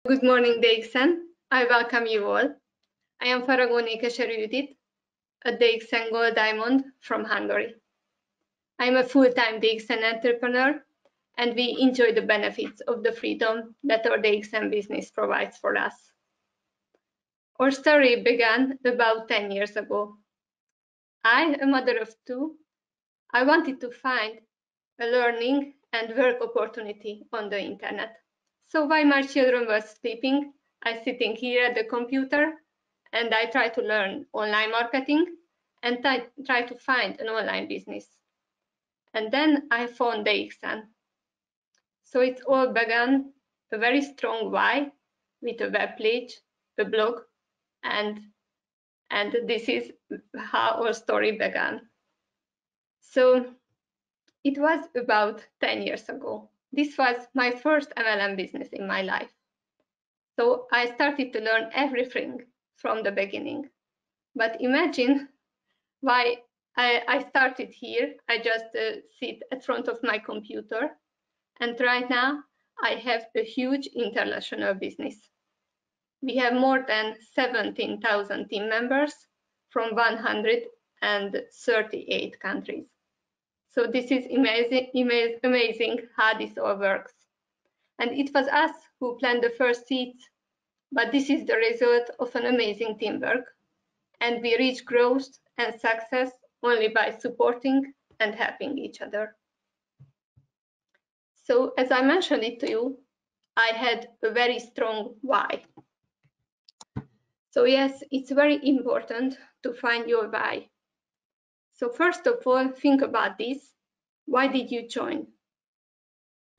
Good morning, DXN. I welcome you all. I am Faragóné Keserű, a DXN Gold Diamond from Hungary. I am a full-time DXN entrepreneur, and we enjoy the benefits of the freedom that our DXN business provides for us. Our story began about 10 years ago. I, a mother of two, I wanted to find a learning and work opportunity on the internet. So while my children were sleeping, I was sitting here at the computer and I tried to learn online marketing and try to find an online business. And then I found DXN. So it all began a very strong why with a web page, a blog, and this is how our story began. So it was about 10 years ago. This was my first MLM business in my life. So I started to learn everything from the beginning. But imagine why I started here. I just sit in front of my computer. And right now, I have a huge international business. We have more than 17,000 team members from 138 countries. So this is amazing how this all works. And it was us who planned the first seeds, but this is the result of an amazing teamwork. And we reach growth and success only by supporting and helping each other. So as I mentioned it to you, I had a very strong why. So yes, it's very important to find your why. So first of all, think about this. Why did you join?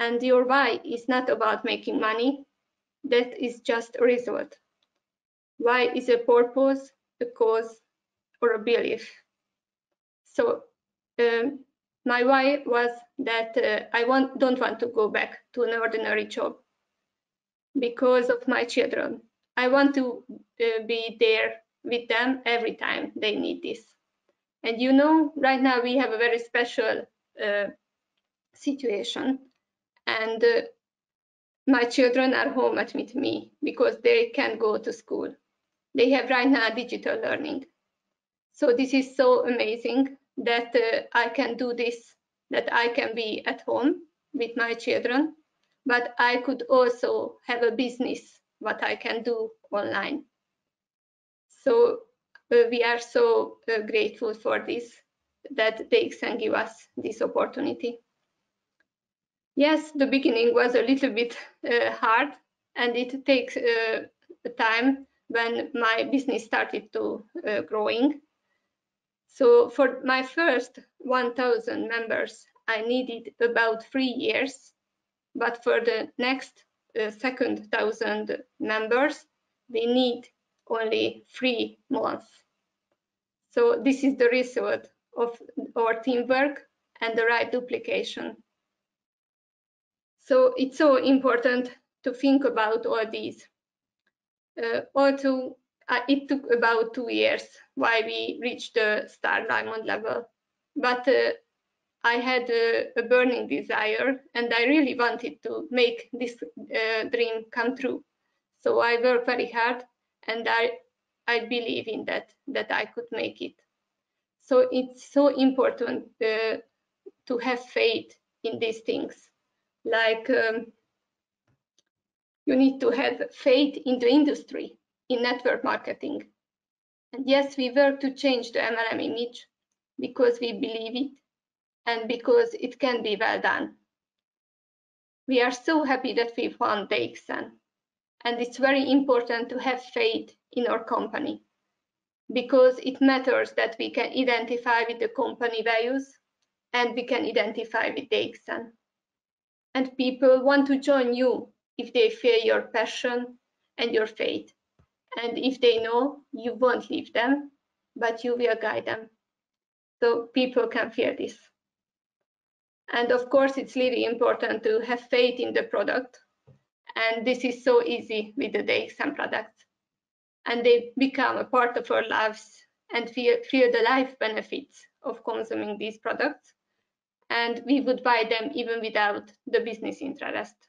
And your why is not about making money. That is just a result. Why is a purpose, a cause, or a belief? So my why was that I don't want to go back to an ordinary job because of my children. I want to be there with them every time they need this. And you know, right now we have a very special situation, and my children are home with me because they can't go to school. They have right now digital learning. So this is so amazing that I can do this, that I can be at home with my children, but I could also have a business what I can do online. So we are so grateful for this, that DXN give us this opportunity. Yes, the beginning was a little bit hard, and it takes time when my business started to growing. So for my first 1,000 members, I needed about 3 years, but for the next second 1,000 members, we need only 3 months. So this is the result of our teamwork and the right duplication. So it's so important to think about all these. Also, it took about 2 years why we reached the star diamond level. But I had a burning desire, and I really wanted to make this dream come true. So I worked very hard, and I believe in that I could make it. So it's so important to have faith in these things. Like you need to have faith in the industry, in network marketing. And yes, we work to change the MLM image because we believe it and because it can be well done. We are so happy that we found DXN, and it's very important to have faith in our company because it matters that we can identify with the company values and we can identify with DXN. And people want to join you if they feel your passion and your faith, and if they know you won't leave them, but you will guide them. So people can feel this. And of course, it's really important to have faith in the product. And this is so easy with the DXN products. And they become a part of our lives and feel the life benefits of consuming these products. And we would buy them even without the business interest.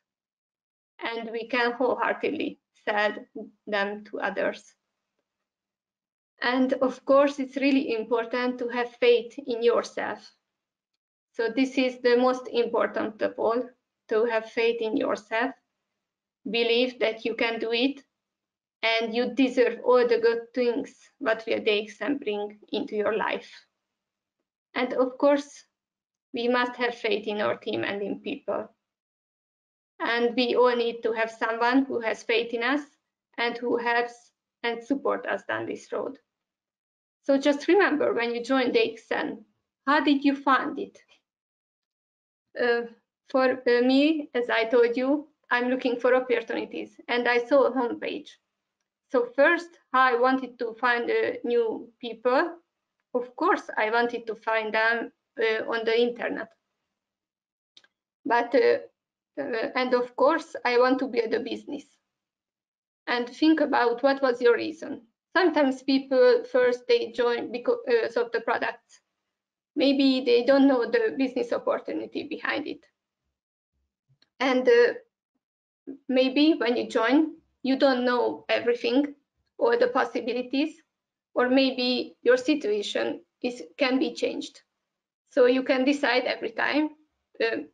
And we can wholeheartedly sell them to others. And of course, it's really important to have faith in yourself. So this is the most important of all, to have faith in yourself, believe that you can do it, and you deserve all the good things what will DXN bring into your life. And of course, we must have faith in our team and in people. And we all need to have someone who has faith in us and who helps and support us down this road. So just remember, when you joined DXN, how did you find it? For me, as I told you, I'm looking for opportunities, and I saw a homepage. So first, I wanted to find new people. Of course, I wanted to find them on the internet. But, and of course, I want to build a business. And think about what was your reason. Sometimes people first, they join because of the products. Maybe they don't know the business opportunity behind it. And maybe when you join, you don't know everything or the possibilities, or maybe your situation can be changed. So you can decide every time.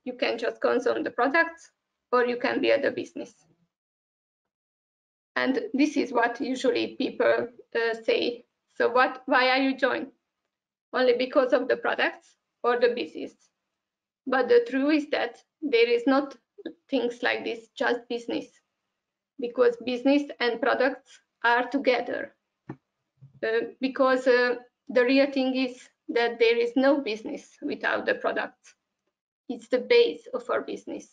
You can just consume the products, or you can build a business. And this is what usually people say. So why are you joined? Only because of the products or the business? But the truth is that there is not things like this, just business, because business and products are together. Because the real thing is that there is no business without the products. It's the base of our business.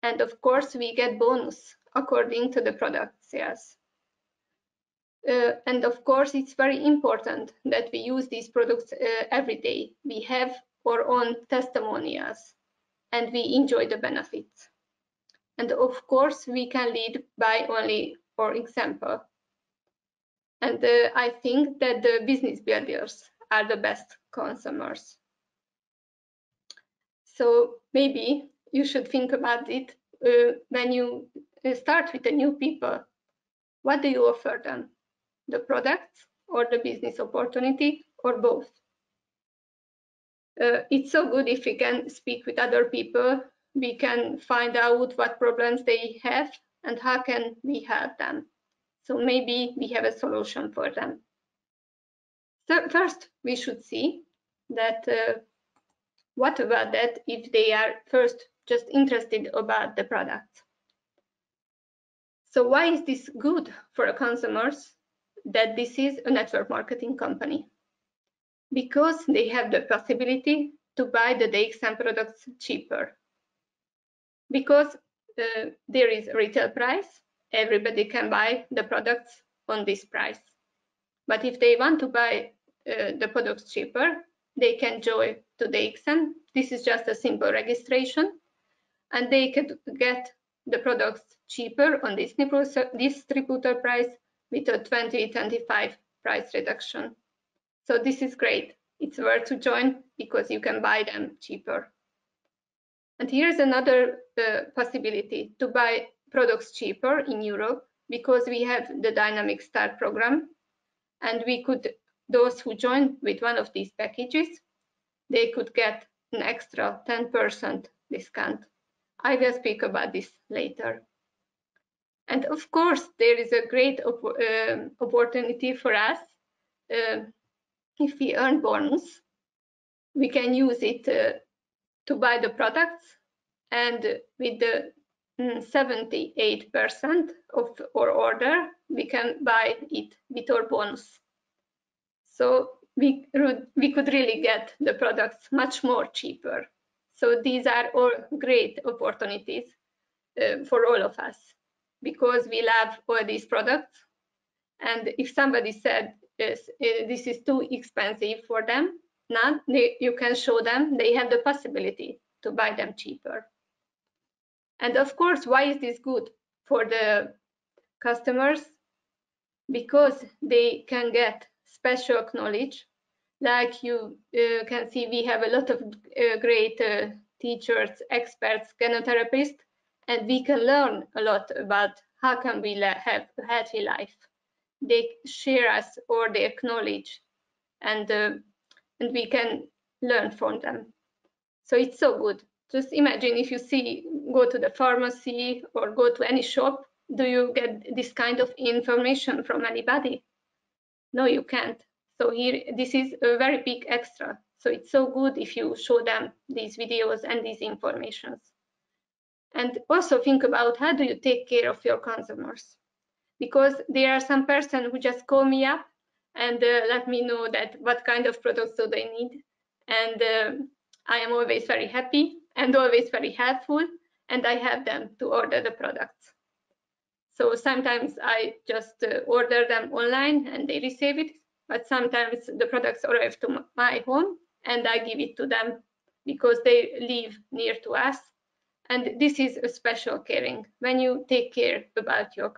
And of course, we get bonus according to the product sales. And of course, it's very important that we use these products every day. We have our own testimonials, and we enjoy the benefits. And of course, we can lead by only our example. And I think that the business builders are the best consumers. So maybe you should think about it when you start with the new people. What do you offer them? The products or the business opportunity, or both? It's so good if we can speak with other people. We can find out what problems they have and how can we help them. So maybe we have a solution for them. So first, we should see that what about that if they are first just interested about the product. So why is this good for the consumers that this is a network marketing company? Because they have the possibility to buy the DXN products cheaper. Because there is a retail price, everybody can buy the products on this price. But if they want to buy the products cheaper, they can join to DXN. This is just a simple registration, and they could get the products cheaper on this distributor price with a 20-25 price reduction. So this is great. It's worth to join because you can buy them cheaper. And here's another possibility to buy products cheaper in Europe, because we have the Dynamic Start program, and we could, those who join with one of these packages, they could get an extra 10% discount. I will speak about this later. And of course, there is a great opportunity for us. If we earn bonus, we can use it to buy the products, and with the 78% of our order, we can buy it with our bonus. So we could really get the products much more cheaper. So these are all great opportunities for all of us, because we love all these products. And if somebody said this is too expensive for them, now you can show them they have the possibility to buy them cheaper. And of course, why is this good for the customers? Because they can get special knowledge. Like you can see, we have a lot of great teachers, experts, gynotherapists, and we can learn a lot about how can we have a healthy life. They share us or their knowledge, and we can learn from them. So it's so good. Just imagine if you go to the pharmacy or go to any shop, do you get this kind of information from anybody? No, you can't. So here, this is a very big extra. So it's so good if you show them these videos and these informations. And also think about how do you take care of your consumers? Because there are some person who just call me up and let me know that what kind of products do they need. And I am always very happy and always very helpful, and I help them to order the products. So sometimes I just order them online and they receive it, but sometimes the products arrive to my home and I give it to them because they live near to us. And this is a special caring when you take care about your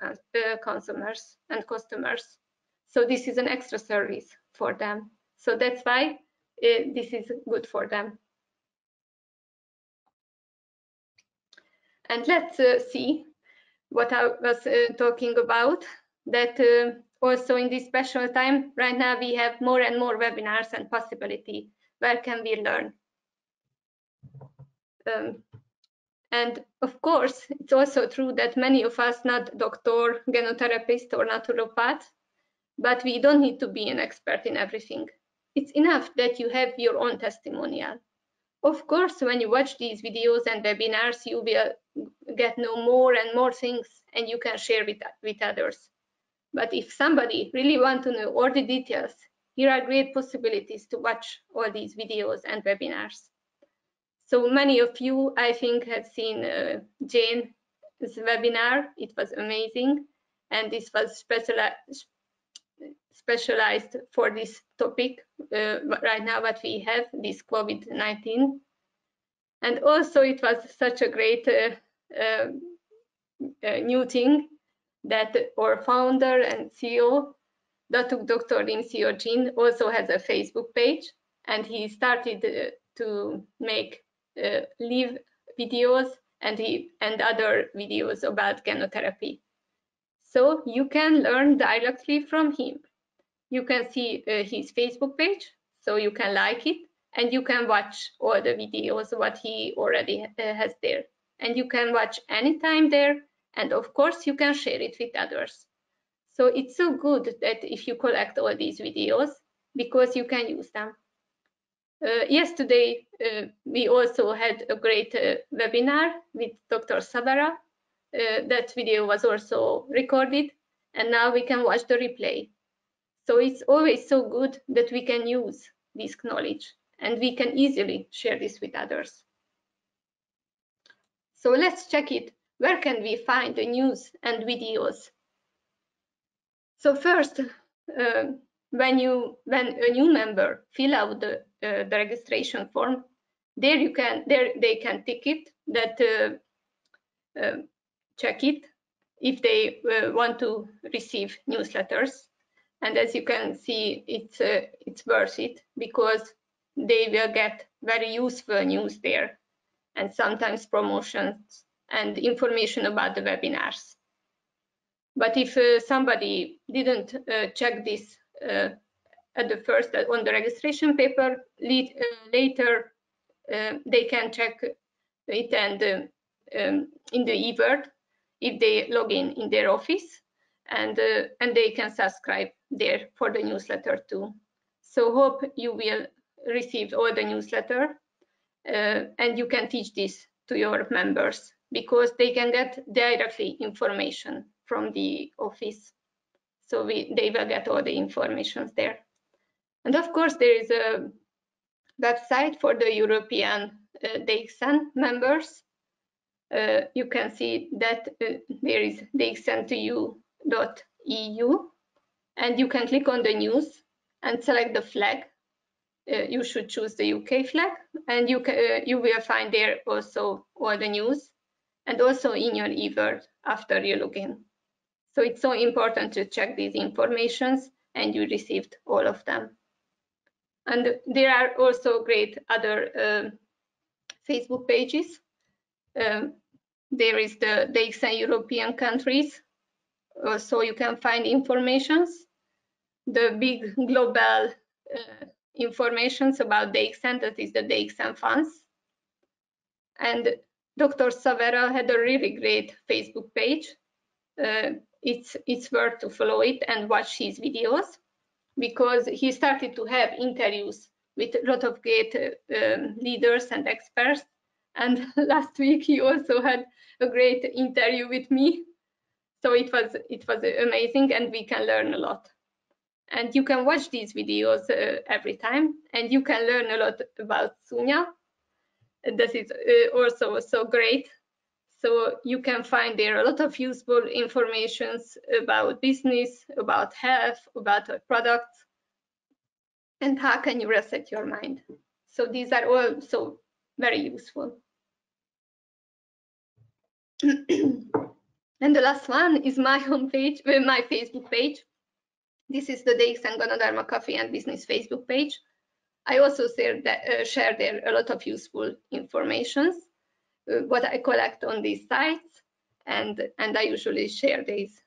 consumers and customers. So this is an extra service for them. So that's why this is good for them. And let's see what I was talking about, that also in this special time, right now we have more and more webinars and possibility. Where can we learn? And of course, it's also true that many of us not doctor, genotherapist or naturopath, but we don't need to be an expert in everything. It's enough that you have your own testimonial. Of course, when you watch these videos and webinars, you will get to know more and more things and you can share with others. But if somebody really wants to know all the details, here are great possibilities to watch all these videos and webinars. So many of you, I think, have seen Jane's webinar. It was amazing. And this was specialized for this topic right now what we have, this COVID-19. And also it was such a great new thing that our founder and CEO, Dr. Lim Seo-jin, also has a Facebook page, and he started to make live videos and other videos about genotherapy. So you can learn directly from him. You can see his Facebook page, so you can like it, and you can watch all the videos what he already has there. And you can watch anytime there, and of course you can share it with others. So it's so good that if you collect all these videos, because you can use them. Yesterday, we also had a great webinar with Dr. Sabara. That video was also recorded, and now we can watch the replay. So it's always so good that we can use this knowledge and we can easily share this with others. So let's check it. Where can we find the news and videos? So first, when a new member fill out the registration form, there they can tick it that check it if they want to receive newsletters. And as you can see, it's worth it because they will get very useful news there and sometimes promotions and information about the webinars. But if somebody didn't check this at the first on the registration paper, later they can check it and in the eWorld if they log in their office, and they can subscribe there for the newsletter too. So hope you will receive all the newsletter and you can teach this to your members because they can get directly information from the office. So they will get all the information there. And of course, there is a website for the European DXN members. You can see that there is dxn2u.eu, and you can click on the news and select the flag. You should choose the UK flag, and you will find there also all the news, and also in your eWorld after you log in. So it's so important to check these informations, and you received all of them. And there are also great other Facebook pages. There is the DXN European countries, so you can find informations, the big global informations about DXN, that is the DXN funds. And Dr. Savera had a really great Facebook page. It's worth to follow it and watch his videos, because he started to have interviews with a lot of great leaders and experts. And last week he also had a great interview with me. So it was amazing, and we can learn a lot. And you can watch these videos every time, and you can learn a lot about Sunya. This is also so great. So you can find there a lot of useful informations about business, about health, about products, and how can you reset your mind. So these are also very useful. And the last one is my homepage, my Facebook page. This is the DXN Ganoderma Coffee and Business Facebook page. I also share there a lot of useful informations, what I collect on these sites, and I usually share these.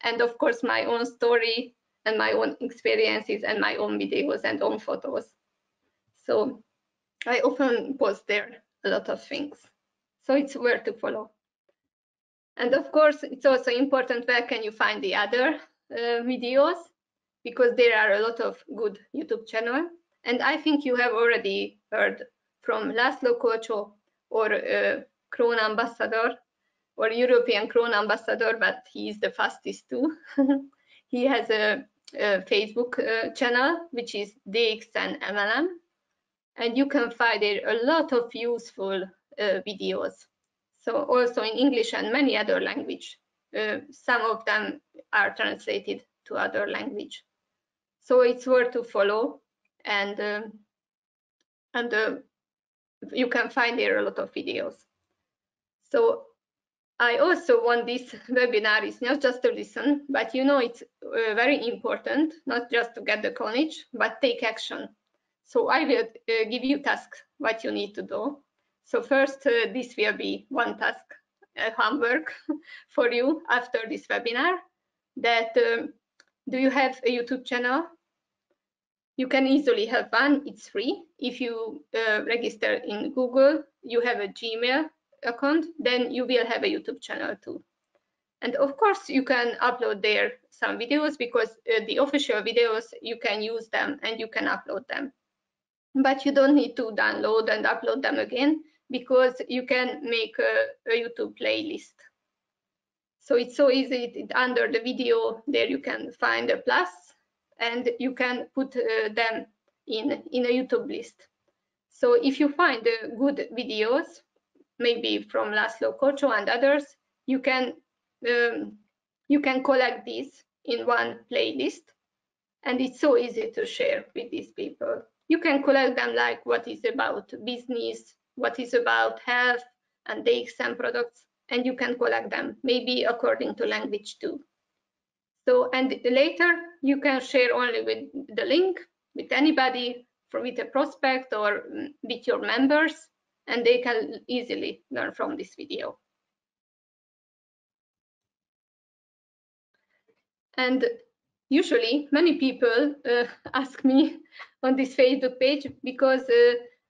And of course, my own story and my own experiences and my own videos and own photos. So I often post there a lot of things. So it's worth to follow. And of course, it's also important where can you find the other videos, because there are a lot of good YouTube channels. And I think you have already heard from Laszlo Kocho, or Crown Ambassador, or European Crown Ambassador, but he is the fastest too. He has a Facebook channel, which is DXN MLM. And you can find there a lot of useful videos. So also in English and many other languages. Some of them are translated to other language. So it's worth to follow, and you can find there a lot of videos. So I also want this webinar is not just to listen, but you know it's very important, not just to get the knowledge, but take action. So I will give you tasks what you need to do. So first, this will be one task, homework for you after this webinar. That do you have a YouTube channel? You can easily have one. It's free. If you register in Google, you have a Gmail account, then you will have a YouTube channel too. And of course, you can upload there some videos, because the official videos, you can use them and you can upload them. But you don't need to download and upload them again, because you can make a YouTube playlist. So it's so easy. Under the video there you can find a plus, and you can put them in a YouTube list. So if you find good videos, maybe from Laszlo Kocho and others, you can collect these in one playlist, and it's so easy to share with these people. You can collect them like what is about business, what is about health and DXN products, and you can collect them maybe according to language too. So, and later you can share only with the link with anybody, with a prospect or with your members, and they can easily learn from this video. And usually many people ask me on this Facebook page, because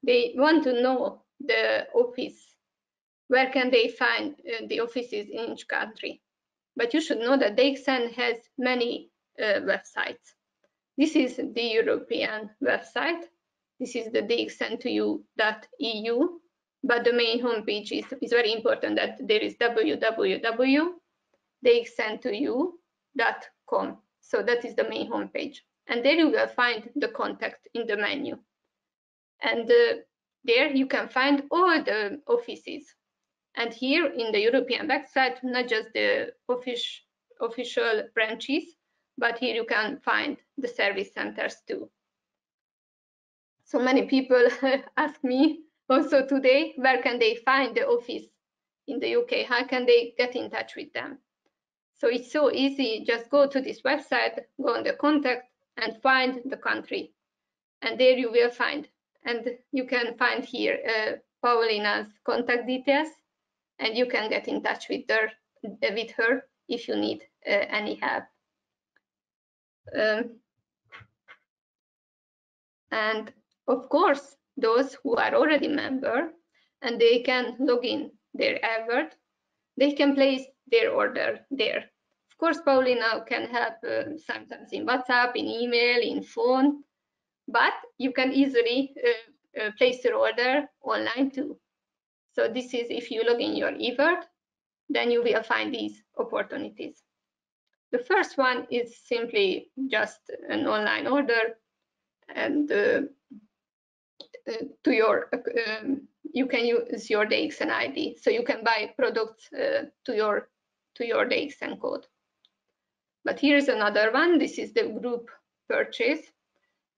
they want to know the office, where can they find the offices in each country. But you should know that DXN has many websites. This is the European website. This is the DXN2U.eu, but the main homepage is very important, that there is www.dxn2u.com. So that is the main homepage. And there you will find the contact in the menu. And there you can find all the offices. And here in the European website, not just the official branches, but here you can find the service centers too. So many people ask me also today, where can they find the office in the UK? How can they get in touch with them? So it's so easy. Just go to this website, go on the contact, and find the country. And there you will find. And you can find here Paulina's contact details, and you can get in touch with her if you need any help. And of course, those who are already member and they can log in their eWorld, they can place their order there. Of course, Paulina can help sometimes in WhatsApp, in email, in phone, but you can easily place your order online too. So this is, if you log in your eWorld, then you will find these opportunities. The first one is simply just an online order, and to your you can use your DXN ID, so you can buy products to your DXN code. But here's another one. This is the group purchase.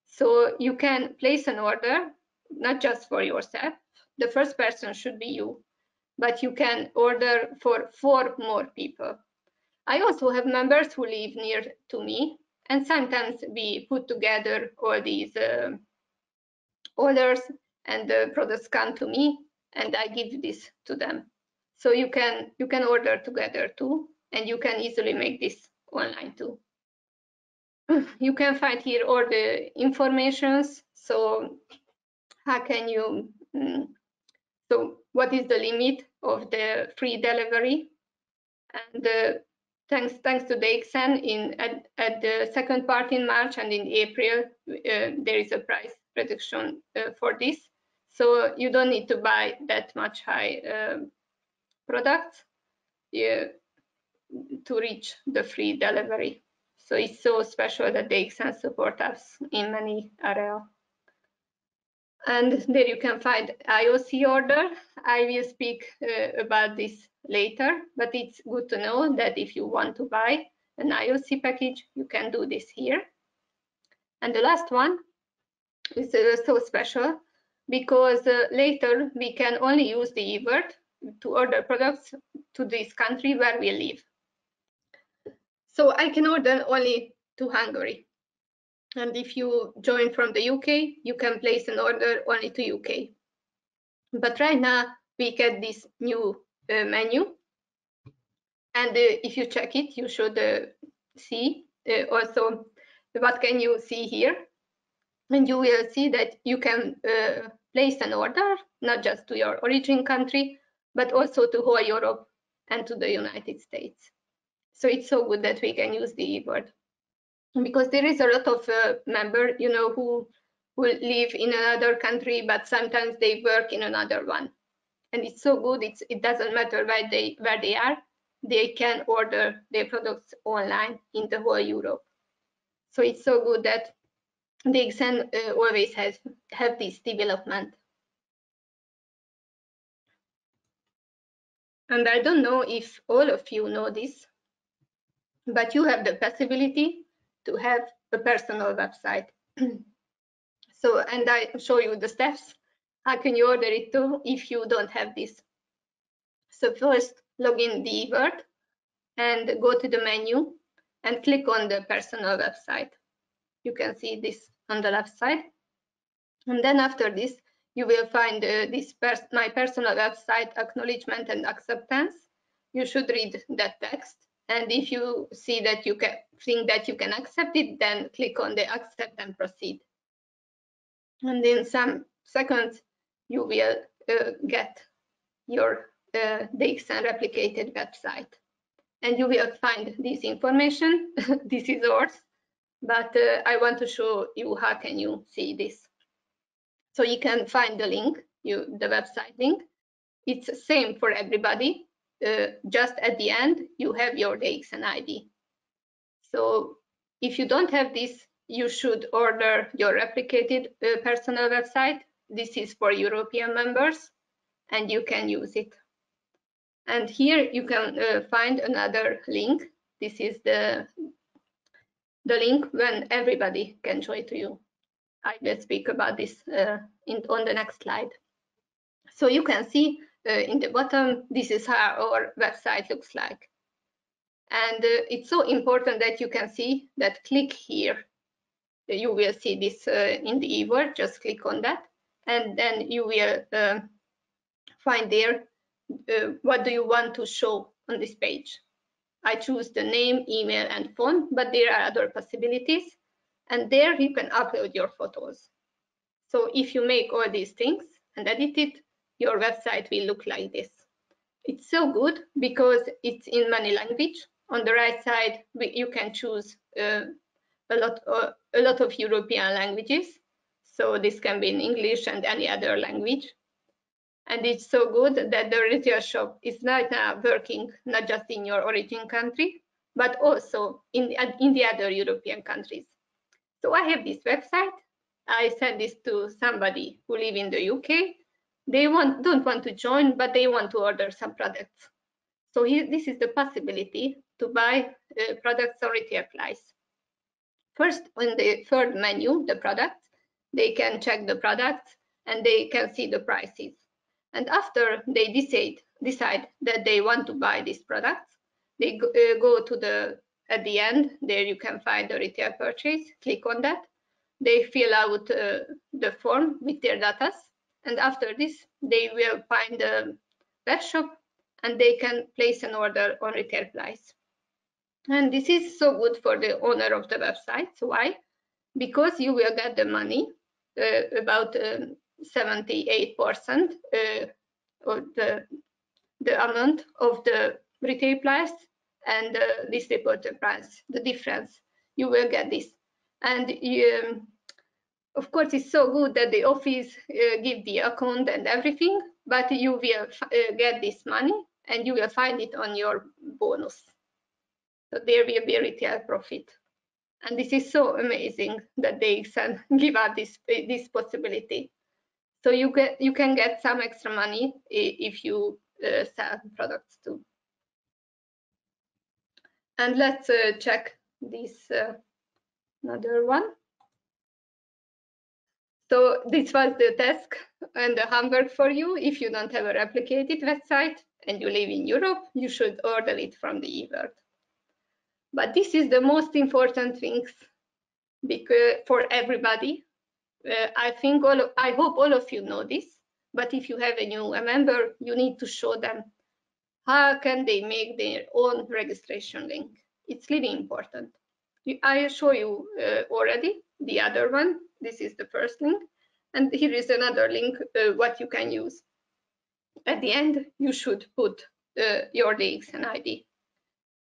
So you can place an order, not just for yourself. The first person should be you, but you can order for 4 more people. I also have members who live near to me, and sometimes we put together all these orders, and the products come to me, and I give this to them. So you can order together too, and you can easily make this online too. You can find here all the informations. So how can you? So what is the limit of the free delivery? And thanks to DXN, at the second part in March and in April, there is a price reduction for this. So you don't need to buy that much high products to reach the free delivery. So it's so special that DXN support us in many areas. And there you can find IOC order. I will speak about this later, but it's good to know that if you want to buy an IOC package, you can do this here. And the last one is so special because later we can only use the eWorld to order products to this country where we live. So I can order only to Hungary. And if you join from the UK, you can place an order only to UK. But right now we get this new menu, and if you check it, you should see also what can you see here, and you will see that you can place an order not just to your origin country, but also to whole Europe and to the United States. So it's so good that we can use the eWorld, because there is a lot of members, you know, who live in another country, but sometimes they work in another one. And it's so good, it doesn't matter where they are, they can order their products online in the whole Europe. So it's so good that DXN always have this development. And I don't know if all of you know this, but you have the possibility to have a personal website. So, and I show you the steps. How can you order it too if you don't have this? So first, log in the eWorld and go to the menu and click on the personal website. You can see this on the left side. And then after this, you will find my personal website acknowledgement and acceptance. You should read that text. And if you see that you think that you can accept it, then click on the accept and proceed. And in some seconds, you will get your DXN replicated website. And you will find this information. This is ours, but I want to show you how can you see this. So you can find the link, the website link. It's the same for everybody. Just at the end, you have your DXN ID. So if you don't have this, you should order your replicated personal website. This is for European members, and you can use it. And here you can find another link. This is the link when everybody can join to you. I will speak about this on the next slide. So you can see in the bottom, this is how our website looks like. And it's so important that you can see that click here. You will see this in the eWorld, just click on that. And then you will find there what do you want to show on this page. I choose the name, email, and phone, but there are other possibilities. And there you can upload your photos. So if you make all these things and edit it, your website will look like this. It's so good because it's in many languages. On the right side, you can choose a lot of European languages. So this can be in English and any other language. And it's so good that the retail shop is right now working not just in your origin country, but also in the other European countries. So I have this website. I sent this to somebody who live in the UK. They don't want to join, but they want to order some products. So this is the possibility to buy products on retail price. First, on the third menu, the products, they can check the products and they can see the prices. And after they decide that they want to buy these products, they go to at the end, there you can find the retail purchase, click on that. They fill out the form with their data. And after this, they will find the Webshop and they can place an order on retail price. And this is so good for the owner of the website. Why? Because you will get the money, about 78% of the amount of the retail price and the distributor price, the difference. You will get this. And of course, it's so good that the office give the account and everything, but you will get this money and you will find it on your bonus. So there will be a retail profit. And this is so amazing that DXN give us this possibility. So you can get some extra money if you sell products too. And let's check this another one. So this was the task and the homework for you. If you don't have a replicated website and you live in Europe, you should order it from the eWorld. But this is the most important things because for everybody. I hope all of you know this, but if you have a new member, you need to show them how can they make their own registration link. It's really important. I show you already the other one. This is the first link, and here is another link what you can use. At the end, you should put your DXN ID.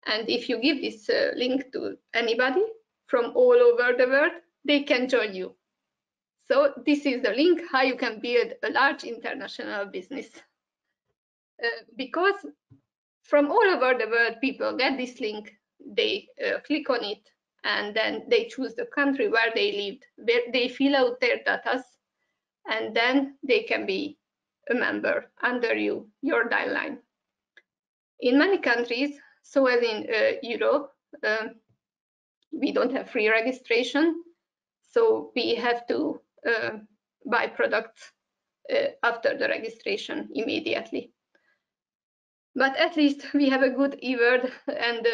And if you give this link to anybody from all over the world, they can join you. So this is the link how you can build a large international business. Because from all over the world, people get this link, they click on it, and then they choose the country where they lived, where they fill out their data, and then they can be a member under your dial line. In many countries, so as in Europe, we don't have free registration, so we have to buy products after the registration immediately. But at least we have a good eWorld and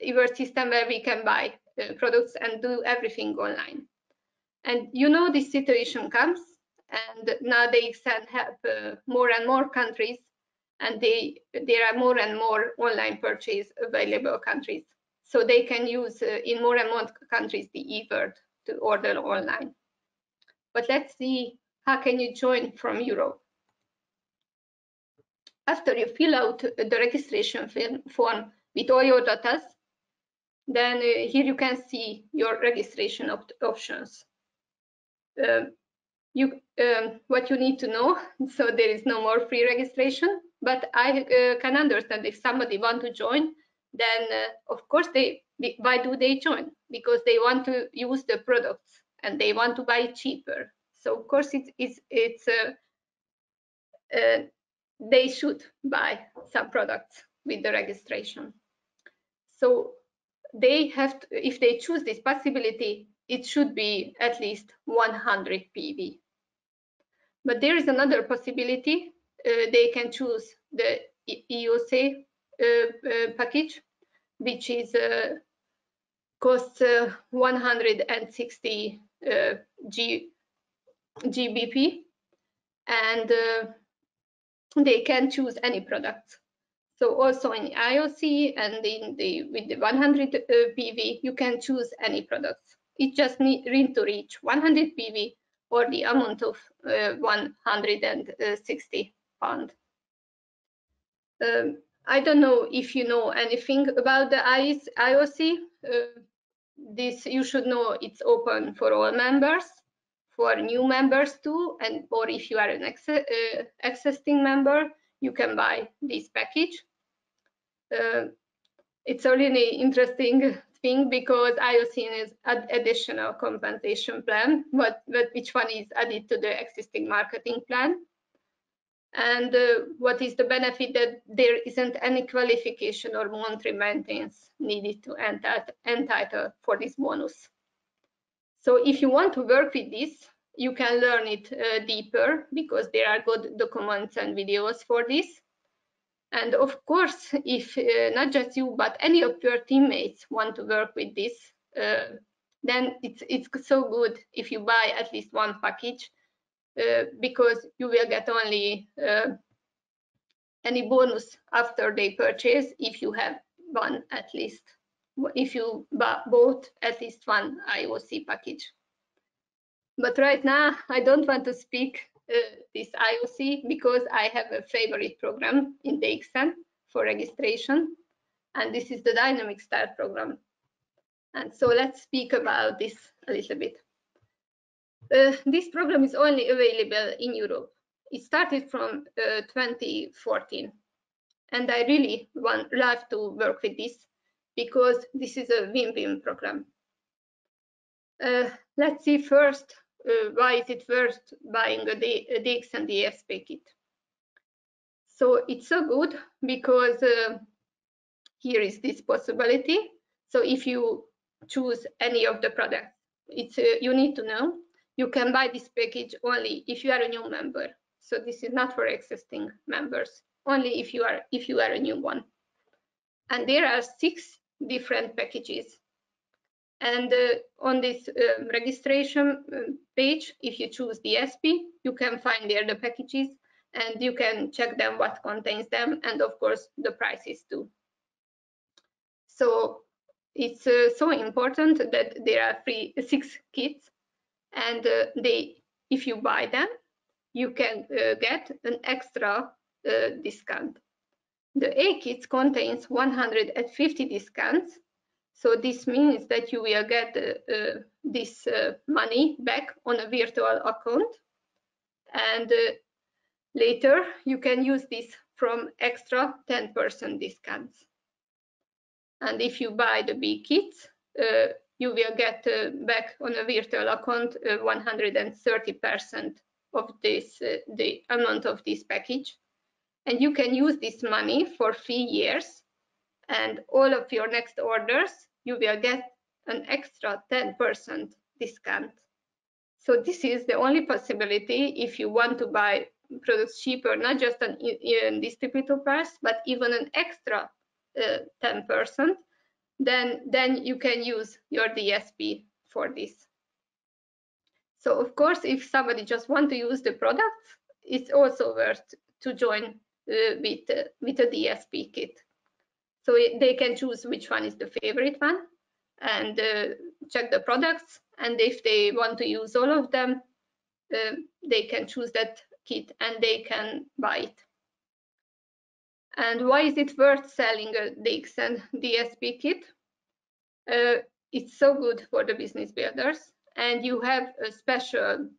eWorld system where we can buy products and do everything online. And you know this situation comes, and now DXN have more and more countries, and there are more and more online purchase available countries. So they can use in more and more countries the eWorld to order online. But let's see, how can you join from Europe? After you fill out the registration form with all your data, then here you can see your registration options. What you need to know, so there is no more free registration, but I can understand if somebody want to join, then of course why do they join? Because they want to use the products and they want to buy cheaper. So of course they should buy some products with the registration. So they have to, if they choose this possibility, it should be at least 100 PV. But there is another possibility. They can choose the EOC package, which is costs 160 GBP, and they can choose any product. So also in IOC and with the 100 PV, you can choose any products. It just need to reach 100 PV or the amount of 160 pound. I don't know if you know anything about the IOC. This you should know it's open for all members, for new members too, and or if you are an existing member, you can buy this package. It's a really interesting thing because IOC is an additional compensation plan, but which one is added to the existing marketing plan. And what is the benefit? That there isn't any qualification or monthly maintenance needed to entitle for this bonus. So if you want to work with this, you can learn it deeper because there are good documents and videos for this. And of course, if not just you, but any of your teammates want to work with this, then it's so good if you buy at least one package, because you will get only any bonus after they purchase if you have one at least, if you bought at least one IOC package. But right now, I don't want to speak this IOC because I have a favorite program in DXN for registration, and this is the Dynamic Start program. And so let's speak about this a little bit. This program is only available in Europe. It started from 2014, and I really love to work with this because this is a win-win program. Let's see first why is it worth buying a DXN DSP kit. So it's so good because here is this possibility. So if you choose any of the products, it's you need to know you can buy this package only if you are a new member. So this is not for existing members, only if you are a new one. And there are 6 different packages. And on this registration page, if you choose the SP, you can find there the packages and you can check them, what contains them, and of course the prices too. So it's so important that there are 6 kits, and if you buy them, you can get an extra discount. The A kits contains 150 discounts. So this means that you will get this money back on a virtual account, and later you can use this from extra 10% discounts. And if you buy the B kits, you will get back on a virtual account 130% of this, the amount of this package. And you can use this money for 3 years, and all of your next orders, you will get an extra 10% discount. So this is the only possibility if you want to buy products cheaper, not just an distributor price, but even an extra 10%, then you can use your DSP for this. So of course, if somebody just want to use the products, it's also worth to join with a DSP kit. So they can choose which one is the favorite one and check the products. And if they want to use all of them, they can choose that kit and they can buy it. And why is it worth selling a DXN DSP kit? It's so good for the business builders, and you have a special,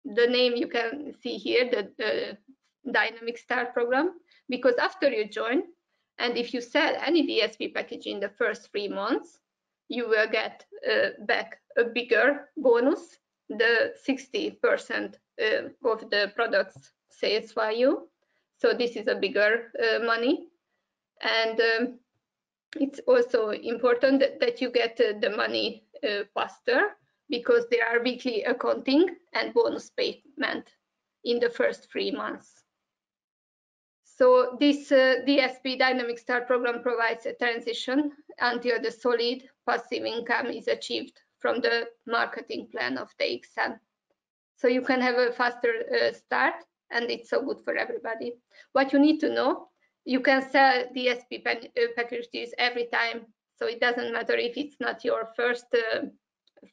the name you can see here, the Dynamic Start program, because after you join, and if you sell any DSP package in the first 3 months, you will get back a bigger bonus, the 60% of the product's sales value. So this is a bigger money. And it's also important that you get the money faster, because there are weekly accounting and bonus payment in the first 3 months. So this DSP Dynamic Start program provides a transition until the solid passive income is achieved from the marketing plan of DXN. So you can have a faster start, and it's so good for everybody. What you need to know You can sell DSP packages every time, so it doesn't matter if it's not your first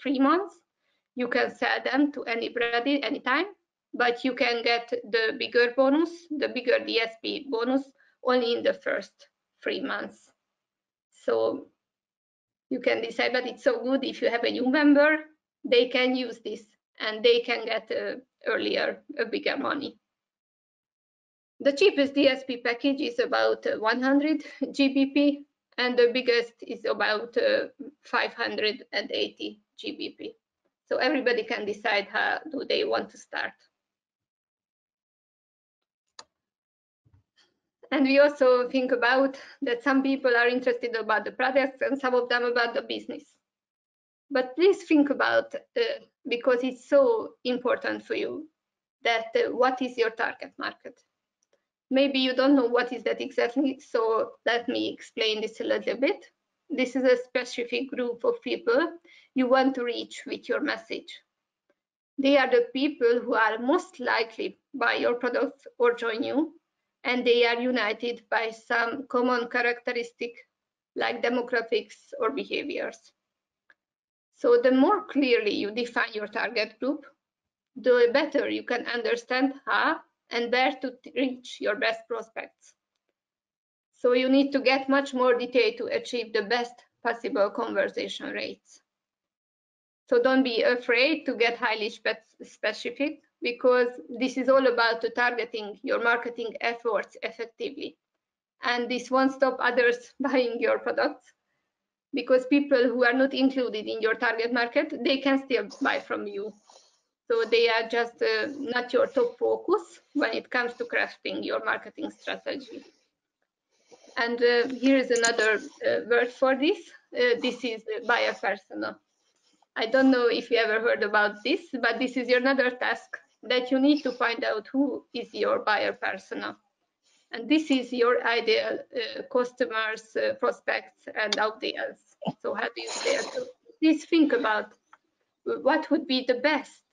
3 months. You can sell them to anybody anytime, but you can get the bigger bonus, the bigger DSP bonus, only in the first 3 months. So you can decide, but it's so good if you have a new member, they can use this and they can get earlier a bigger money. The cheapest DSP package is about 100 GBP, and the biggest is about 580 GBP. So everybody can decide how do they want to start. And we also think about that some people are interested about the products and some of them about the business. But please think about, because it's so important for you, that what is your target market? Maybe you don't know what is that exactly, so let me explain this a little bit. This is a specific group of people you want to reach with your message. They are the people who are most likely buy your products or join you, and they are united by some common characteristic like demographics or behaviors. So the more clearly you define your target group, the better you can understand how and where to reach your best prospects. So you need to get much more detail to achieve the best possible conversion rates. So don't be afraid to get highly specific, because this is all about targeting your marketing efforts effectively. And this won't stop others buying your products, because people who are not included in your target market, they can still buy from you. So they are just not your top focus when it comes to crafting your marketing strategy. And here is another word for this. This is buyer persona. I don't know if you ever heard about this, but this is another task that you need to find out who is your buyer persona. And this is your ideal customers, prospects, and audience. So how do you say it? So please think about what would be the best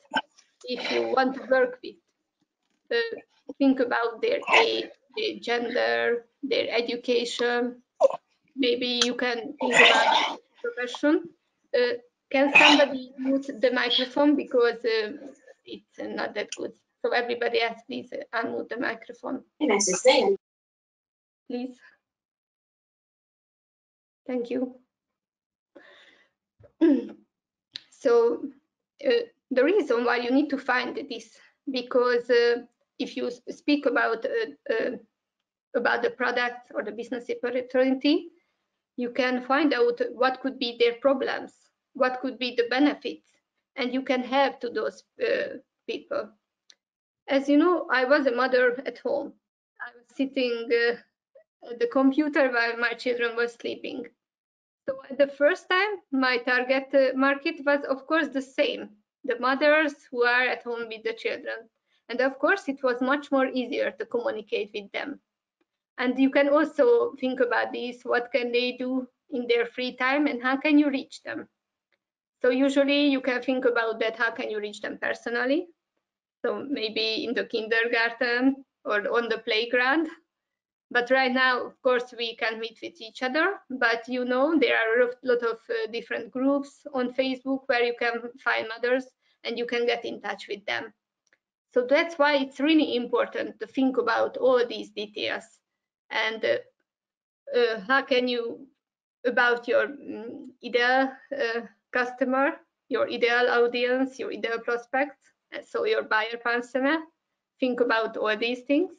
if you want to work with. Think about their age, their gender, their education. Maybe you can think about profession. Can somebody mute the microphone, because it's not that good. So everybody else, please unmute the microphone. Please. Thank you. So the reason why you need to find this, because if you speak about the product or the business opportunity, you can find out what could be their problems, what could be the benefits, and you can help to those people. As you know, I was a mother at home. I was sitting at the computer while my children were sleeping. So at the first time, my target market was, of course, the same, the mothers who are at home with the children. And of course, it was much more easier to communicate with them. And you can also think about this, what can they do in their free time and how can you reach them? So usually you can think about that, how can you reach them personally? So maybe in the kindergarten or on the playground. But right now, of course, we can meet with each other, but you know, there are a lot of different groups on Facebook where you can find mothers and you can get in touch with them. So that's why it's really important to think about all these details and how can you, about your ideal customer, your ideal audience, your ideal prospects, so your buyer persona, think about all these things.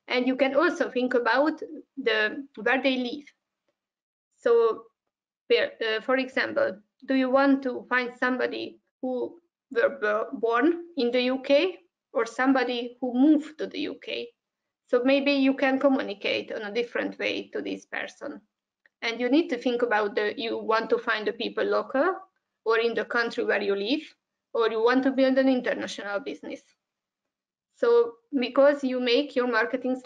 And you can also think about where they live. So, for example, do you want to find somebody who were born in the UK or somebody who moved to the UK? So maybe you can communicate in a different way to this person. And you need to think about you want to find the people local or in the country where you live, or you want to build an international business. So because you make your marketing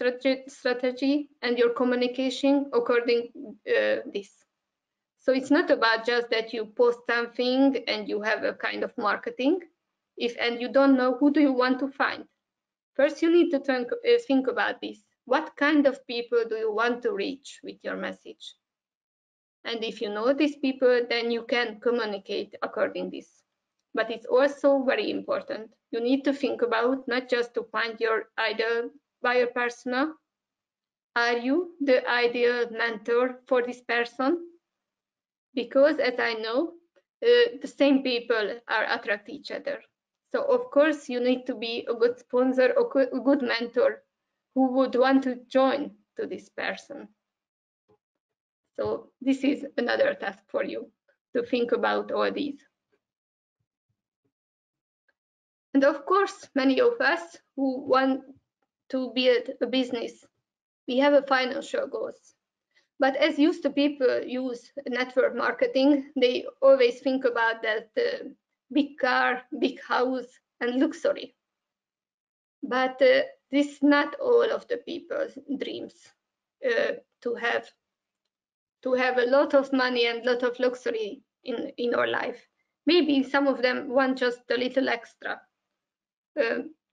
strategy and your communication according this. So it's not about just that you post something and you have a kind of marketing, and you don't know who do you want to find. First, you need to think about this. what kind of people do you want to reach with your message? And if you know these people, then you can communicate according to this. But it's also very important. You need to think about not just to find your ideal buyer persona. Are you the ideal mentor for this person? Because as I know, the same people are attract each other. So of course you need to be a good sponsor or a good mentor who would want to join to this person. So this is another task for you to think about all these. And of course, many of us who want to build a business, we have a financial goals. But as used to people use network marketing, they always think about that big car, big house, and luxury. But this is not all of the people's dreams to have a lot of money and a lot of luxury in our life. Maybe some of them want just a little extra.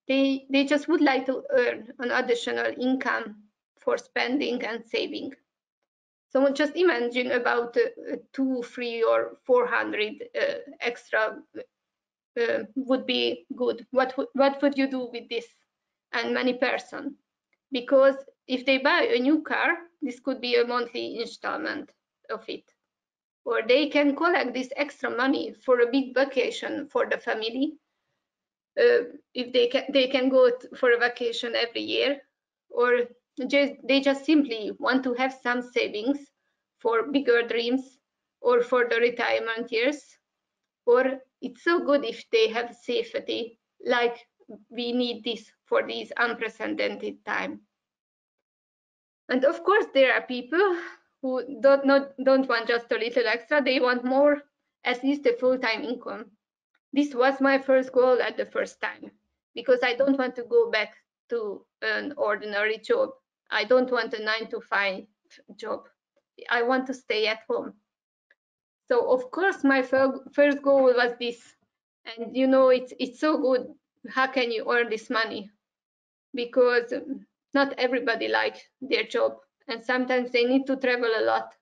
They just would like to earn an additional income for spending and saving. So just imagine about 2, 3, or 400 extra would be good. What would you do with this? And many person, because if they buy a new car, this could be a monthly installment of it, or they can collect this extra money for a big vacation for the family. If they can go for a vacation every year, or they just simply want to have some savings for bigger dreams or for the retirement years. Or it's so good if they have safety, like we need this for this unprecedented time. And of course, there are people who don't want just a little extra, they want more, at least a full-time income. This was my first goal at the first time, because I don't want to go back to an ordinary job. I don't want a 9-to-5 job. I want to stay at home. So of course, my first goal was this. And you know, it's so good. How can you earn this money? Because not everybody likes their job, and sometimes they need to travel a lot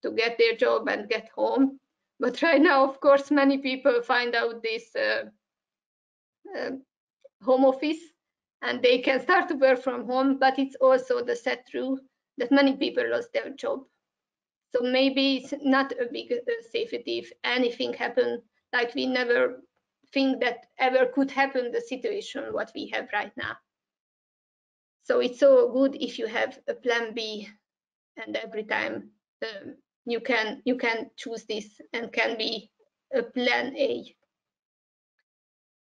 to get their job and get home. But right now, of course, many people find out this home office and they can start to work from home, but it's also the sad truth that many people lost their job. So maybe it's not a big safety if anything happens, like we never think that ever could happen, the situation what we have right now. So it's so good if you have a plan B, and every time you can choose this and can be a plan A.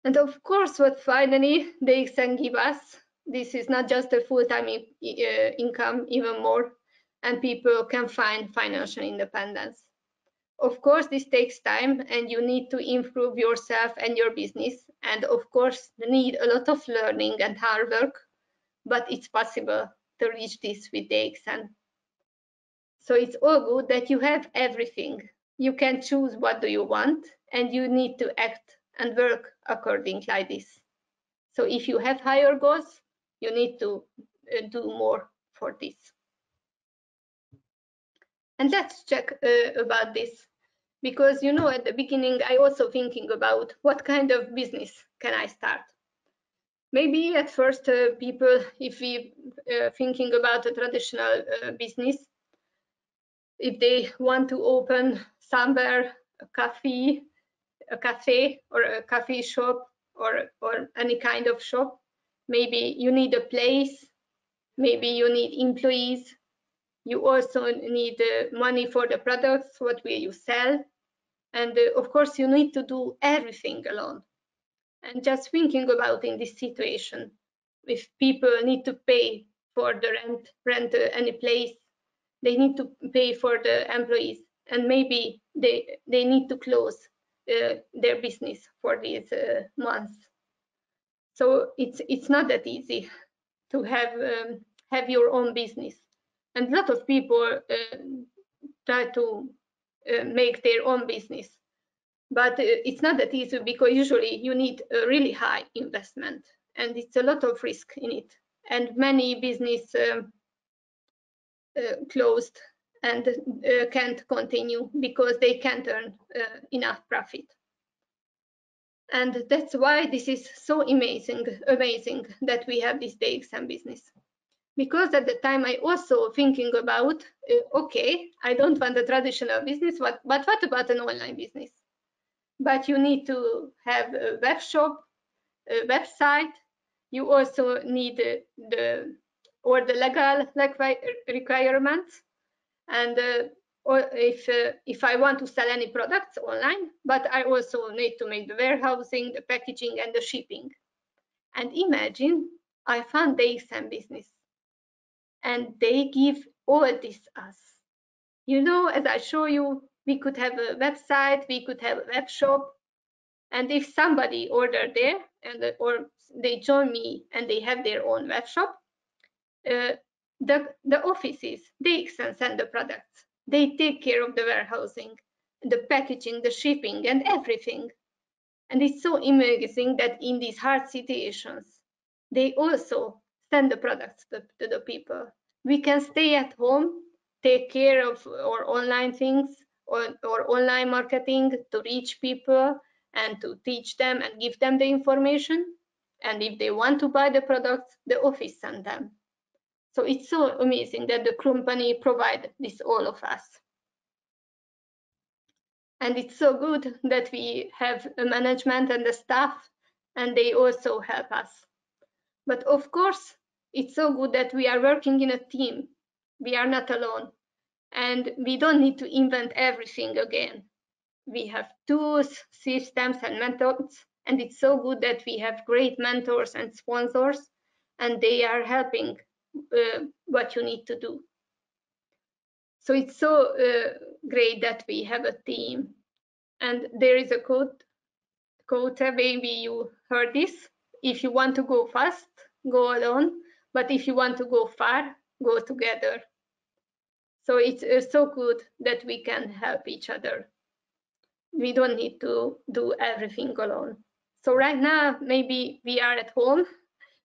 And of course, what finally DXN give us, this is not just a full-time income, even more, and people can find financial independence. Of course, this takes time, and you need to improve yourself and your business, and of course, you need a lot of learning and hard work, but it's possible to reach this with DXN. So it's all good that you have everything. You can choose what do you want, and you need to act and work according like this. So if you have higher goals, you need to do more for this. And let's check about this, because you know, at the beginning I also thinking about what kind of business can I start. Maybe at first people, if we thinking about a traditional business, if they want to open somewhere a cafe or a coffee shop or any kind of shop, maybe you need a place, maybe you need employees, you also need money for the products what will you sell, and of course you need to do everything alone. And just thinking about in this situation, if people need to pay for the rent any place, they need to pay for the employees, and maybe they need to close their business for these months. So it's not that easy to have your own business, and a lot of people try to make their own business, but it's not that easy, because usually you need a really high investment, and it's a lot of risk in it. and many business closed and can't continue because they can't earn enough profit. And that's why this is so amazing that we have this DXN business. Because at the time I also thinking about, okay, I don't want a traditional business, but what about an online business? But you need to have a web shop, a website. You also need the legal requirements, and or if I want to sell any products online, but I also need to make the warehousing, the packaging, and the shipping. And imagine I found DXN business, and they give all this us. You know, as I show you, we could have a website, we could have a web shop, and if somebody ordered there and or they join me and they have their own web shop, the offices, DXN send the products. They take care of the warehousing, the packaging, the shipping, and everything. And it's so amazing that in these hard situations, they also send the products to the people. We can stay at home, take care of our online things or online marketing to reach people and to teach them and give them the information. And if they want to buy the products, the office send them. So it's so amazing that the company provide this all of us. And it's so good that we have a management and the staff, and they also help us. But of course, it's so good that we are working in a team. We are not alone, and we don't need to invent everything again. We have tools, systems, and methods, and it's so good that we have great mentors and sponsors, and they are helping what you need to do. So it's so great that we have a team. And there is a quote, maybe you heard this: if you want to go fast, go alone, but if you want to go far, go together. So it's so good that we can help each other. We don't need to do everything alone. So right now, maybe we are at home,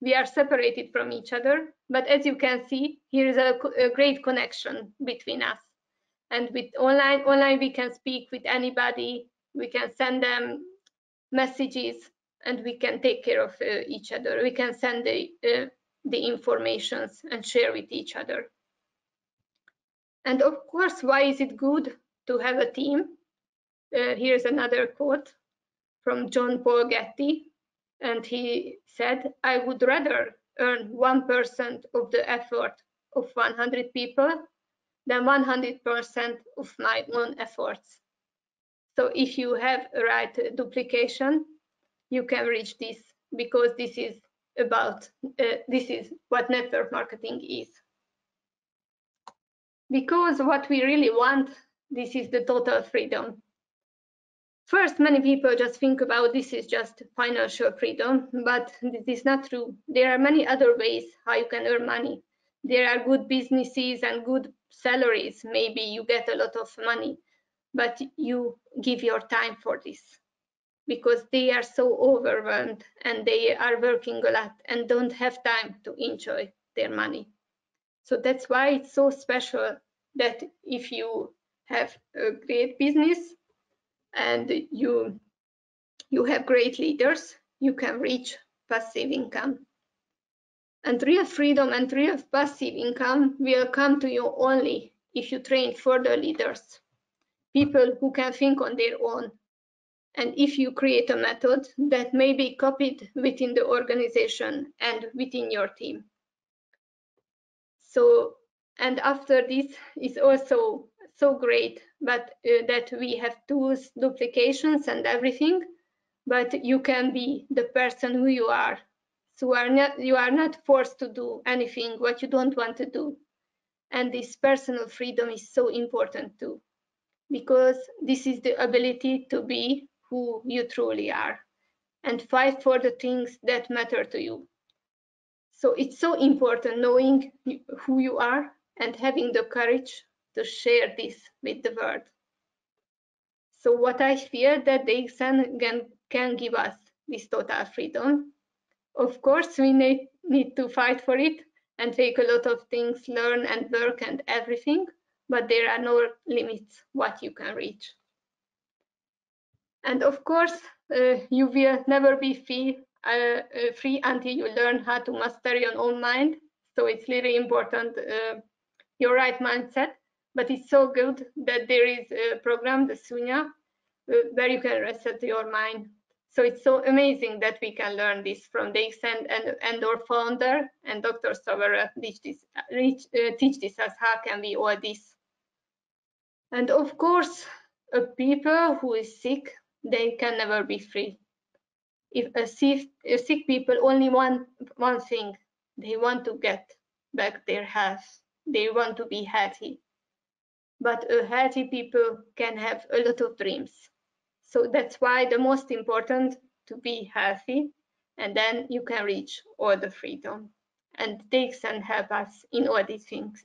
we are separated from each other, but as you can see, here is a great connection between us. And with online we can speak with anybody, we can send them messages, and we can take care of each other. We can send the informations and share with each other. And of course, why is it good to have a team? Here's another quote from John Paul Getty, and he said, "I would rather earn 1% of the effort of 100 people than 100% of my own efforts." So if you have a right duplication, you can reach this, because this is about this is what network marketing is. Because what we really want, this is the total freedom. First, many people just think about this is just financial freedom, but this is not true. There are many other ways how you can earn money. There are good businesses and good salaries. Maybe you get a lot of money, but you give your time for this, because they are so overwhelmed and they are working a lot and don't have time to enjoy their money. So that's why it's so special that if you have a great business and you have great leaders, you can reach passive income. And real freedom and real passive income will come to you only if you train further leaders, people who can think on their own. And if you create a method that may be copied within the organization and within your team. So, and after this is also so great, but that we have tools, duplications, and everything, but you can be the person who you are. So you are not forced to do anything what you don't want to do. And this personal freedom is so important too, because this is the ability to be who you truly are and fight for the things that matter to you. So it's so important knowing who you are and having the courage to share this with the world. So what I feel that DXN can give us this total freedom. Of course, we need need to fight for it and take a lot of things, learn and work and everything, but there are no limits what you can reach. And of course, you will never be free until you learn how to master your own mind. So it's really important, your right mindset. But it's so good that there is a program, the Sunya, where you can reset your mind. So it's so amazing that we can learn this from DXN and our founder and Dr. Savara teach this us how can we all this. And of course, a people who is sick, they can never be free. If a sick people only want one thing, they want to get back their health. They want to be healthy. But a healthy people can have a lot of dreams. So that's why the most important to be healthy, and then you can reach all the freedom. And DXN help us in all these things.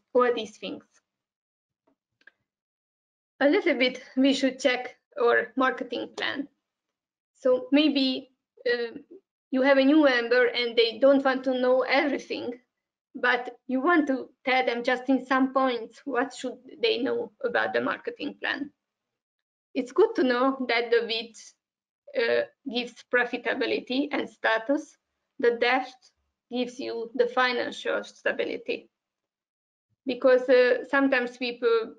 A little bit, we should check our marketing plan. So maybe you have a new member and they don't want to know everything, but you want to tell them just in some points what should they know about the marketing plan. It's good to know that the width gives profitability and status. The depth gives you the financial stability. Because sometimes people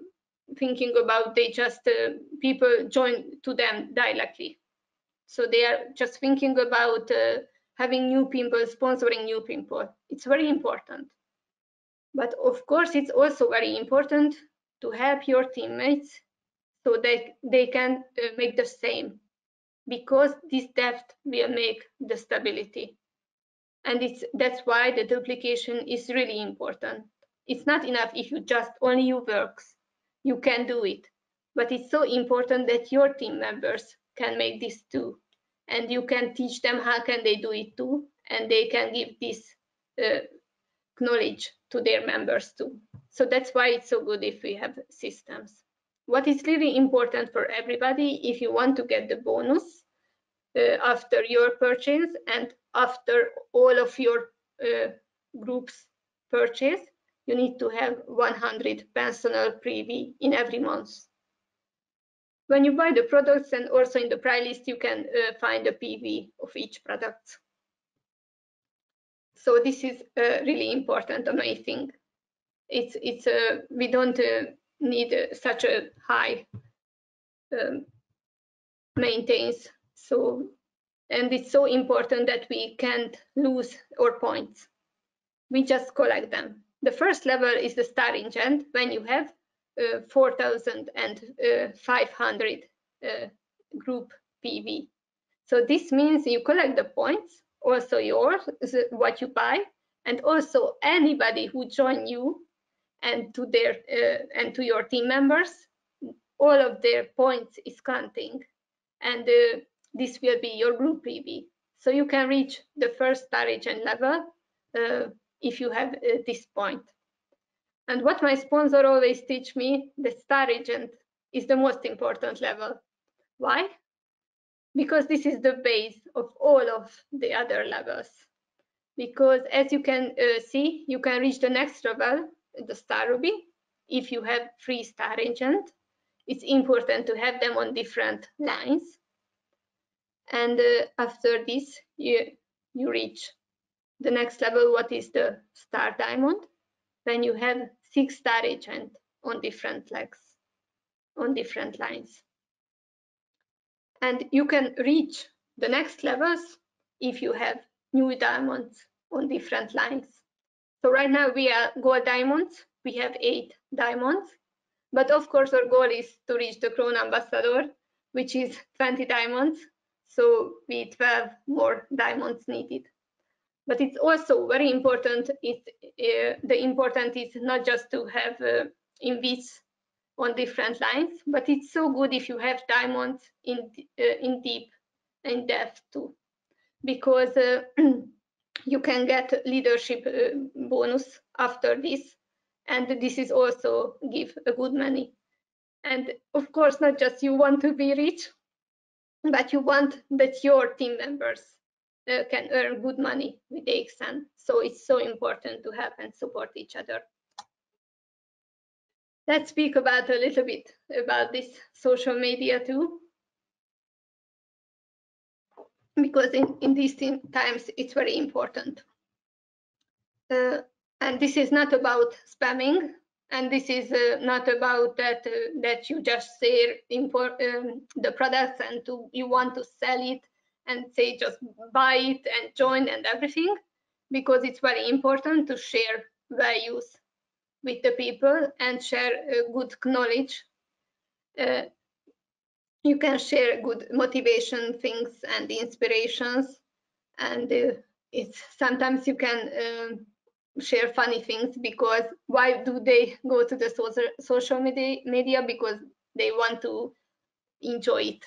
thinking about they just people join to them directly. So they are just thinking about having new people, sponsoring new people. It's very important. But of course, it's also very important to help your teammates so that they can make the same, because this depth will make the stability. And that's why the duplication is really important. It's not enough if you just only you works. You can do it. But it's so important that your team members can make this too. And you can teach them how can they do it too. And they can give this knowledge to their members too. So that's why it's so good if we have systems. What is really important for everybody, if you want to get the bonus after your purchase and after all of your groups purchase, you need to have 100 personal preview in every month. When you buy the products and also in the price list, you can find a PV of each product. So this is really important, amazing. We don't need such a high maintenance. So, and it's so important that we can't lose our points. We just collect them. The first level is the starting agent when you have 4,500 group PV. So this means you collect the points, also yours, what you buy, and also anybody who join you and to their and to your team members, all of their points is counting, and this will be your group PV. So you can reach the first star agent level if you have this point. And what my sponsor always teach me, the star agent is the most important level. Why? Because this is the base of all of the other levels. Because as you can see, you can reach the next level, the star ruby, if you have 3 star agent. It's important to have them on different lines. And after this, you reach the next level, what is the star diamond, when you have 6 star agent on different legs, on different lines. And you can reach the next levels if you have new diamonds on different lines. So right now we are gold diamonds. We have 8 diamonds. But of course, our goal is to reach the Crown Ambassador, which is 20 diamonds. So we 12 more diamonds needed. But it's also very important. The important is not just to have invites on different lines, but it's so good if you have diamonds in deep and depth too, because you can get leadership bonus after this, and this is also give a good money. And of course, not just you want to be rich, but you want that your team members can earn good money with DXN. So it's so important to help and support each other. Let's speak about a little bit about this social media too, because in these times it's very important. And this is not about spamming, and this is not about that that you just share the products and you want to sell it and say just buy it and join and everything, because it's very important to share values with the people and share good knowledge. You can share good motivation things and inspirations, and it's sometimes you can share funny things, because why do they go to the social media? Because they want to enjoy it,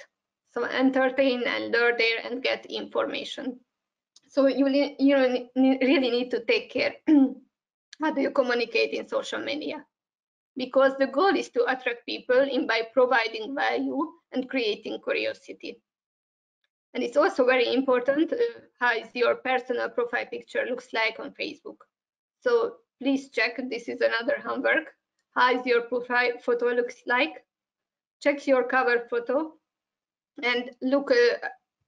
so entertain and learn there and get information. So you really need to take care how do you communicate in social media, because the goal is to attract people in by providing value and creating curiosity. And it's also very important how your personal profile picture looks like on Facebook. So please check, this is another homework, how your profile photo looks like. Check your cover photo and look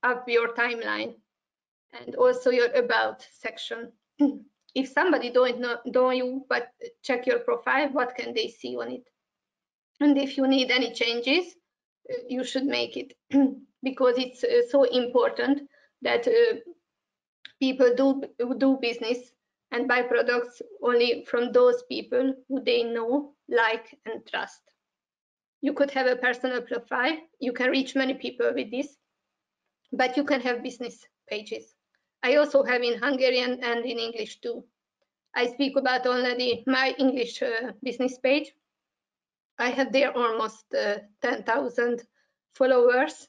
up your timeline and also your about section. If somebody don't know you but check your profile, what can they see on it? And if you need any changes, you should make it, because it's so important that people do business and buy products only from those people who they know, like, and trust. You could have a personal profile, you can reach many people with this, but you can have business pages. I also have in Hungarian and in English too. I speak about already my English business page. I have there almost 10,000 followers.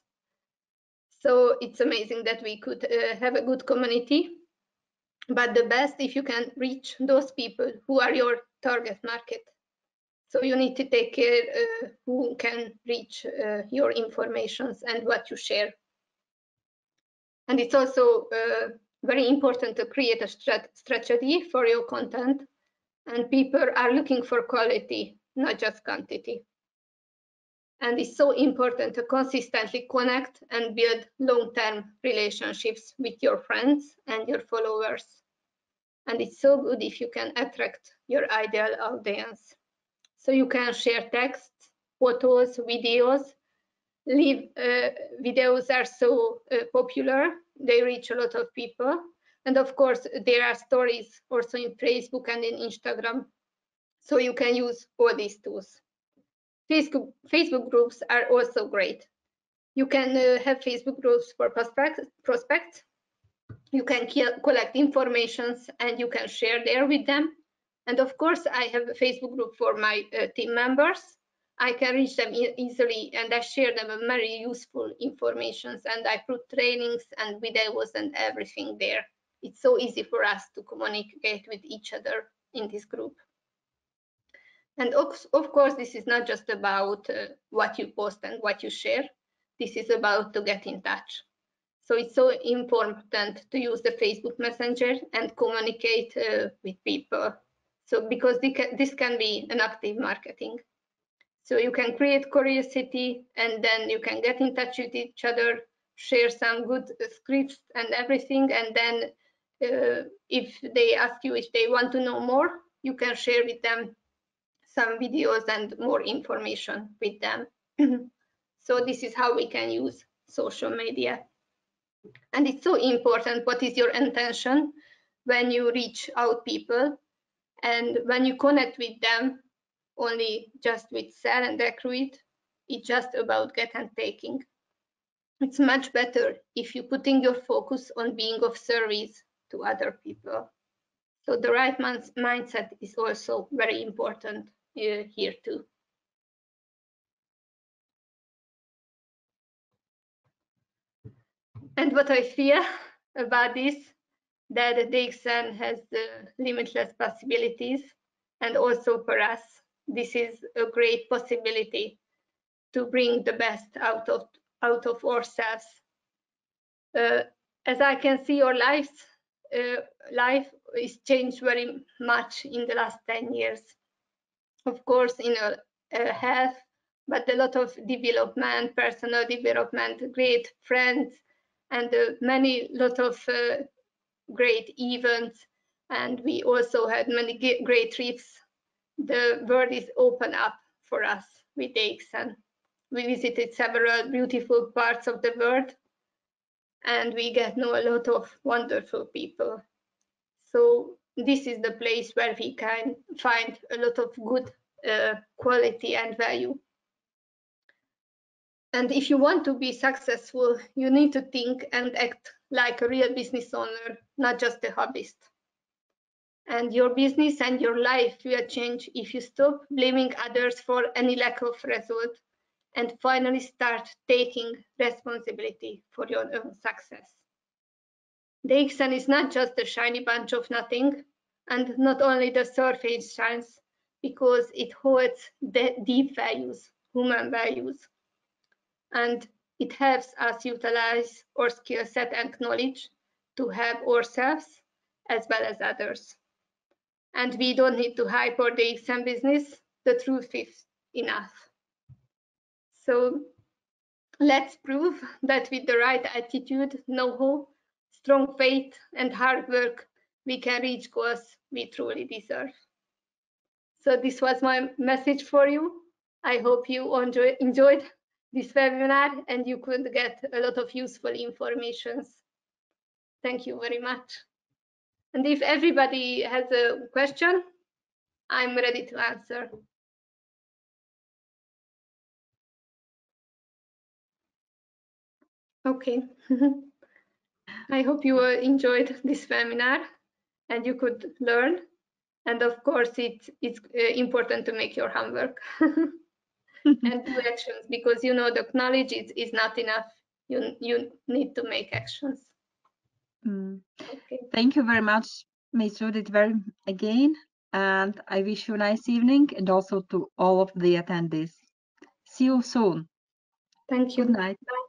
So it's amazing that we could have a good community. But the best if you can reach those people who are your target market. So you need to take care who can reach your informations and what you share. And it's also very important to create a strategy for your content. And people are looking for quality, not just quantity. And it's so important to consistently connect and build long-term relationships with your friends and your followers. And it's so good if you can attract your ideal audience. So you can share text, photos, videos. Videos are so popular, they reach a lot of people. And of course, there are stories also in Facebook and in Instagram. So you can use all these tools. Facebook groups are also great. You can have Facebook groups for prospects. You can collect informations and you can share there with them. And of course, I have a Facebook group for my team members. I can reach them easily and I share them very useful informations, and I put trainings and videos and everything there. It's so easy for us to communicate with each other in this group. And of course, this is not just about what you post and what you share. This is about to get in touch. So it's so important to use the Facebook Messenger and communicate with people. So because this can be an active marketing. So you can create curiosity and then you can get in touch with each other, share some good scripts and everything. And then if they ask you if they want to know more, you can share with them some videos and more information with them. So this is how we can use social media. And it's so important what is your intention when you reach out people and when you connect with them only just with sell and recruit. It's just about get and taking. It's much better if you're putting your focus on being of service to other people. So the right mindset is also very important here too. And what I feel about this, that DXN has limitless possibilities, and also for us, this is a great possibility to bring the best out of ourselves. as I can see, your life is changed very much in the last 10 years. Of course, in health, but a lot of development, personal development, great friends, and lot of great events. And we also had many great trips. The world is open up for us with DXN. We visited several beautiful parts of the world, and we get to know a lot of wonderful people. So this is the place where we can find a lot of good quality and value. And if you want to be successful, you need to think and act like a real business owner, not just a hobbyist. And your business and your life will change if you stop blaming others for any lack of result and finally start taking responsibility for your own success. DXN is not just a shiny bunch of nothing, and not only the surface shines, because it holds the deep values, human values, and it helps us utilize our skill set and knowledge to help ourselves as well as others. And we don't need to hype our DXN business. The truth is enough. So let's prove that with the right attitude, know-how, strong faith, and hard work, we can reach goals we truly deserve. So this was my message for you. I hope you enjoyed this webinar and you could get a lot of useful information. Thank you very much. And if everybody has a question, I'm ready to answer. Okay. I hope you enjoyed this webinar and you could learn. And of course, it's important to make your homework and do actions, because you know the knowledge is not enough. You need to make actions. Okay. Thank you very much, Ms. Judith, again, and I wish you a nice evening, and also to all of the attendees. See you soon. Thank you. Good night. Bye.